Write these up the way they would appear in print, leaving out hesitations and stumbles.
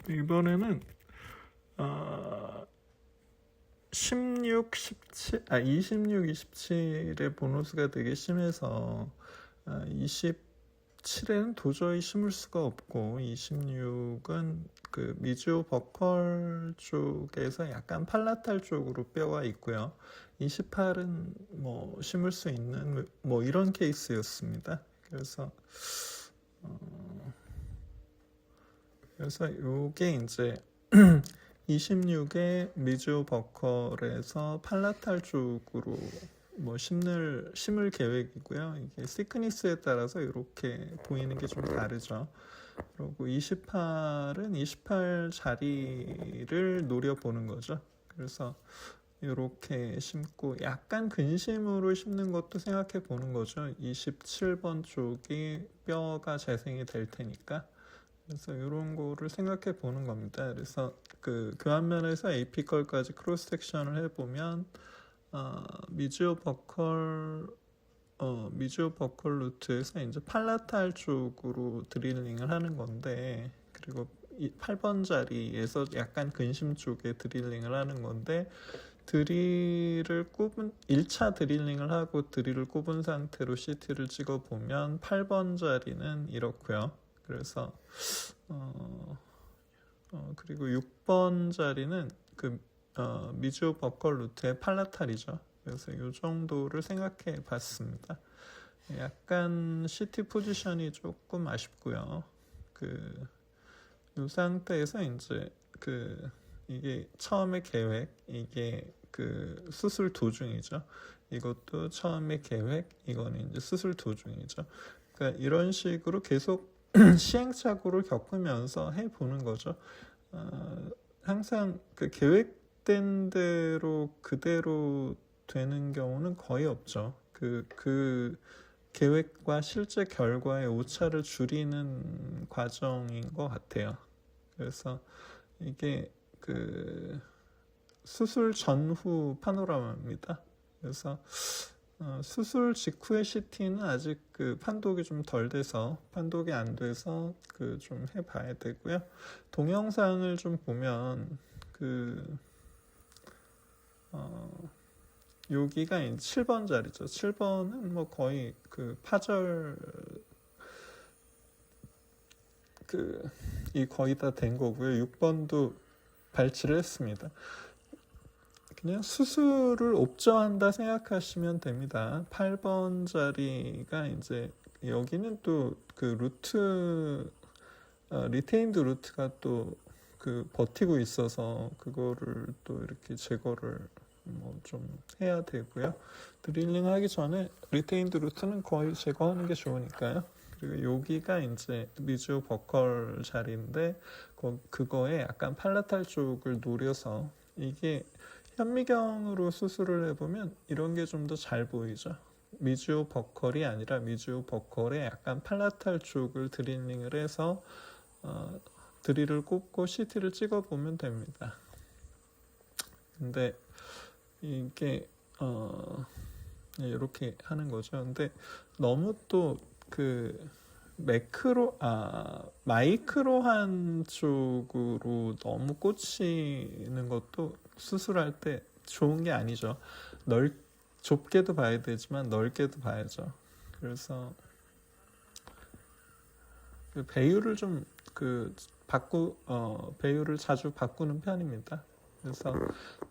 이번에는 16, 17, 26, 27의 보너스가 되게 심해서 27에는 도저히 심을 수가 없고 26은 그 미주 버컬 쪽에서 약간 팔라탈 쪽으로 뼈가 있고요. 28은 뭐 심을 수 있는 뭐 이런 케이스였습니다. 그래서 요게 이제 26의 미주 버컬에서 팔라탈 쪽으로 뭐 심을 계획이고요. 이게 시크니스에 따라서 이렇게 보이는 게 좀 다르죠. 그리고 28은 28 자리를 노려보는 거죠. 그래서 이렇게 심고 약간 근심으로 심는 것도 생각해 보는 거죠. 27번 쪽이 뼈가 재생이 될 테니까. 그래서 이런 거를 생각해 보는 겁니다. 그래서 그 교환면에서 에이피컬까지 크로스 섹션을 해보면 미주오 버컬 루트에서 이제 팔라탈 쪽으로 드릴링을 하는 건데, 그리고 이 8번 자리에서 약간 근심 쪽에 드릴링을 하는 건데, 드릴을 꼽은 1차 드릴링을 하고 드릴을 꼽은 상태로 CT를 찍어 보면 8번 자리는 이렇고요. 그래서 그리고 6번 자리는 그 미주오 버컬 루트의 팔라탈이죠. 그래서 이 정도를 생각해 봤습니다. 약간 CT 포지션이 조금 아쉽고요. 이 상태에서 이제 이게 처음에 계획, 이게 그 수술 도중이죠. 이것도 처음에 계획, 이거는 이제 수술 도중이죠. 그러니까 이런 식으로 계속 시행착오를 겪으면서 해보는 거죠. 항상 그 계획된 대로 그대로 되는 경우는 거의 없죠. 그 계획과 실제 결과의 오차를 줄이는 과정인 것 같아요. 그래서 이게 그 수술 전후 파노라마입니다. 그래서 수술 직후의 CT는 아직 그 판독이 좀 덜 돼서 판독이 안 돼서 좀 해봐야 되고요. 동영상을 좀 보면 여기가 7번 자리죠. 7번은 뭐 거의 그 파절 이 거의 다 된 거고요. 6번도 발치를 했습니다. 그냥 수술을 옵저한다 생각하시면 됩니다. 8번 자리가 이제 여기는 또 그 루트 리테인드 루트가 또 버티고 있어서 그거를 또 이렇게 제거를 뭐 좀 해야 되고요. 드릴링 하기 전에 리테인드 루트는 거의 제거하는 게 좋으니까요. 그리고 여기가 이제 미주 버컬 자리인데 그거에 약간 팔라탈 쪽을 노려서 이게 현미경으로 수술을 해보면 이런 게 좀 더 잘 보이죠. 미주오 버컬이 아니라 미주오 버컬에 약간 팔라탈 쪽을 드릴링을 해서 드릴을 꼽고 CT를 찍어보면 됩니다. 근데 이게 이렇게 하는 거죠. 근데 너무 또 마이크로한 쪽으로 너무 꽂히는 것도 수술할 때 좋은 게 아니죠. 좁게도 봐야 되지만 넓게도 봐야죠. 그래서 배율을 좀 배율을 자주 바꾸는 편입니다. 그래서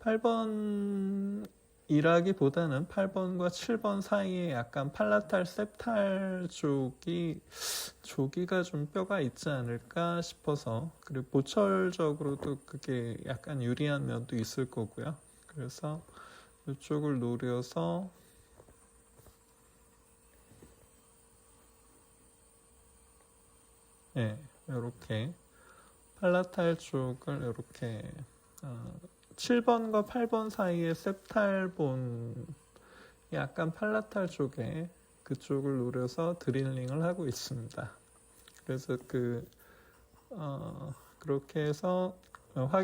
8번 이라기보다는 8번과 7번 사이에 약간 팔라탈 셉탈 조기가 좀 뼈가 있지 않을까 싶어서, 그리고 보철적으로도 그게 약간 유리한 면도 있을 거고요. 그래서 이쪽을 노려서 이렇게 팔라탈 쪽을 이렇게 7번과 8번 사이에 셉탈본 약간 팔라탈 쪽에 그쪽을 노려서 드릴링을 하고 있습니다. 그래서 그렇게 해서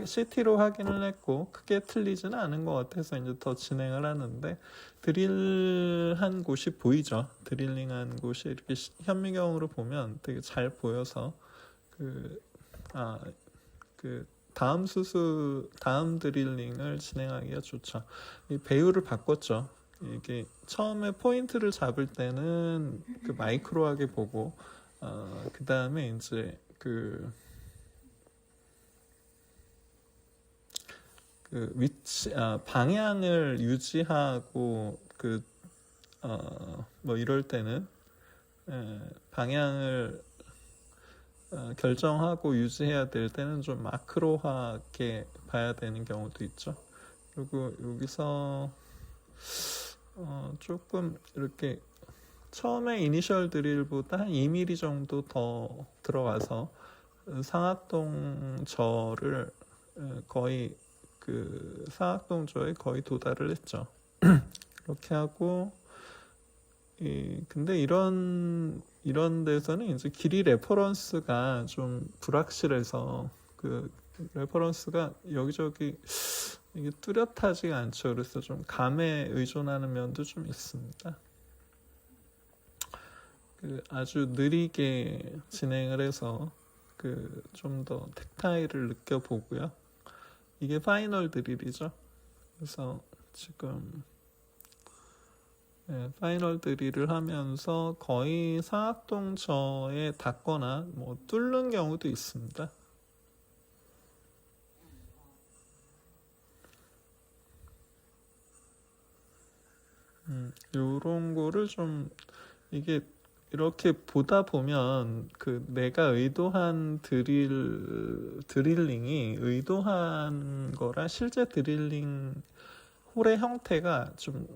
CT로 확인을 했고 크게 틀리지는 않은 것 같아서 이제 더 진행을 하는데, 드릴한 곳이 보이죠. 드릴링한 곳이 이렇게 현미경으로 보면 되게 잘 보여서 그 다음 드릴링을 진행하기가 좋죠. 이 배율을 바꿨죠. 이게 처음에 포인트를 잡을 때는 그 마이크로하게 보고, 그 다음에 이제 그 위치, 방향을 유지하고 뭐 이럴 때는 방향을 결정하고 유지해야 될 때는 좀 마크로하게 봐야 되는 경우도 있죠. 그리고 여기서 조금 이렇게 처음에 이니셜 드릴보다 한 2mm 정도 더 들어가서 상악동 저를 거의 그 상악동저에 거의 도달을 했죠. 그렇게 하고 근데 이런 데서는 이제 길이 레퍼런스가 좀 불확실해서 그 레퍼런스가 여기저기 이게 뚜렷하지가 않죠. 그래서 좀 감에 의존하는 면도 좀 있습니다. 아주 느리게 진행을 해서 좀 더 텍타일을 느껴보고요. 이게 파이널 드릴이죠. 그래서 지금 파이널 드릴을 하면서 거의 상악동 저에 닿거나 뭐 뚫는 경우도 있습니다. 요런 거를 좀 이게 이렇게 보다 보면 내가 의도한 드릴링이 의도한 거랑 실제 드릴링 홀의 형태가 좀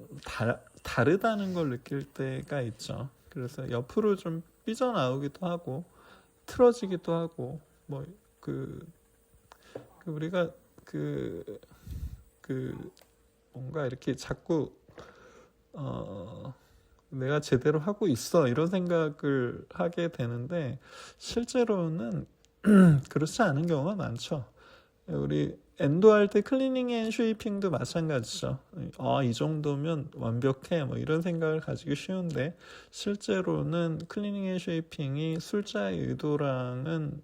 다르다는 걸 느낄 때가 있죠. 그래서 옆으로 좀 삐져나오기도 하고 틀어지기도 하고 뭐 우리가 뭔가 이렇게 자꾸 내가 제대로 하고 있어 이런 생각을 하게 되는데 실제로는 그렇지 않은 경우가 많죠. 우리 엔도 할 때 클리닝 앤 쉐이핑도 마찬가지죠. 이 정도면 완벽해 뭐 이런 생각을 가지기 쉬운데 실제로는 클리닝 앤 쉐이핑이 술자의 의도랑은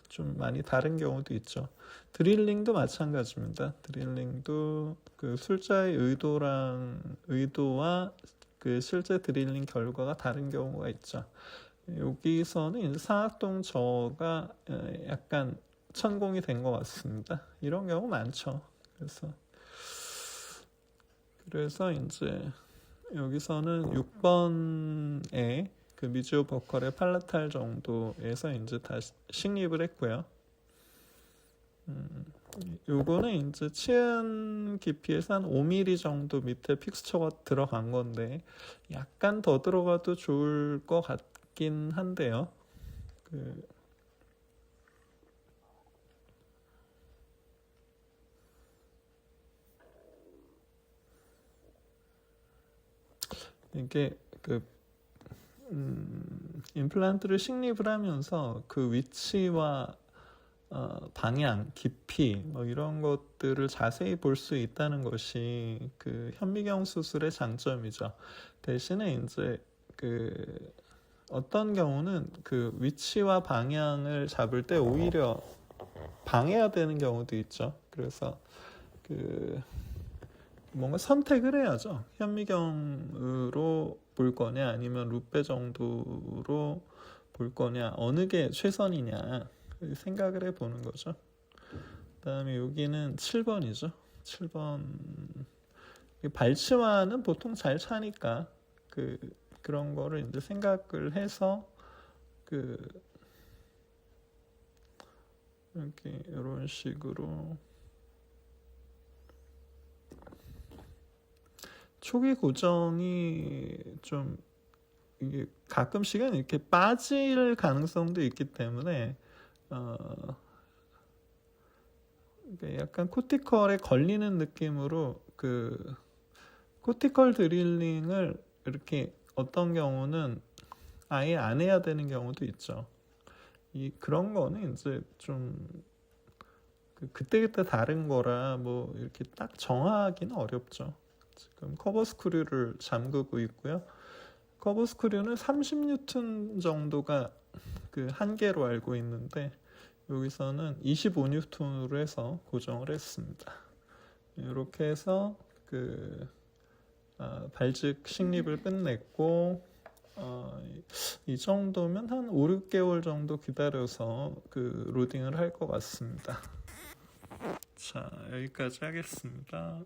좀 많이 다른 경우도 있죠. 드릴링도 마찬가지입니다. 드릴링도 술자의 의도와 실제 드릴링 결과가 다른 경우가 있죠. 여기서는 상악동 저가 약간 천공이 된 것 같습니다. 이런 경우 많죠. 그래서 이제 여기서는 6번에 미지오 버컬의 팔라탈 정도에서 이제 다시 식립을 했고요. 요거는 이제 치은 깊이에서 한 5mm 정도 밑에 픽스처가 들어간 건데 약간 더 들어가도 좋을 것 같긴 한데요. 이게 임플란트를 식립을 하면서 위치와 방향, 깊이 뭐 이런 것들을 자세히 볼 수 있다는 것이 현미경 수술의 장점이죠. 대신에 이제 어떤 경우는 위치와 방향을 잡을 때 오히려 방해가 되는 경우도 있죠. 그래서 뭔가 선택을 해야죠. 현미경으로 볼 거냐 아니면 루페 정도로 볼 거냐 어느 게 최선이냐 생각을 해보는 거죠. 그 다음에 여기는 7번이죠. 7번 발치와는 보통 잘 차니까 그런 거를 이제 생각을 해서 이렇게 이런 식으로 초기 고정이 좀 이게 가끔씩은 이렇게 빠질 가능성도 있기 때문에 약간 코티컬에 걸리는 느낌으로 코티컬 드릴링을 이렇게 어떤 경우는 아예 안 해야 되는 경우도 있죠. 그런 거는 이제 좀 그때그때 다른 거라 뭐 이렇게 딱 정하기는 어렵죠. 지금 커버 스크류를 잠그고 있고요. 커버 스크류는 30N 정도가 한계로 알고 있는데 여기서는 25뉴턴으로 해서 고정을 했습니다. 이렇게 해서 발직 식립을 끝냈고, 이 정도면 한 5, 6개월 정도 기다려서 로딩을 할 것 같습니다. 자, 여기까지 하겠습니다.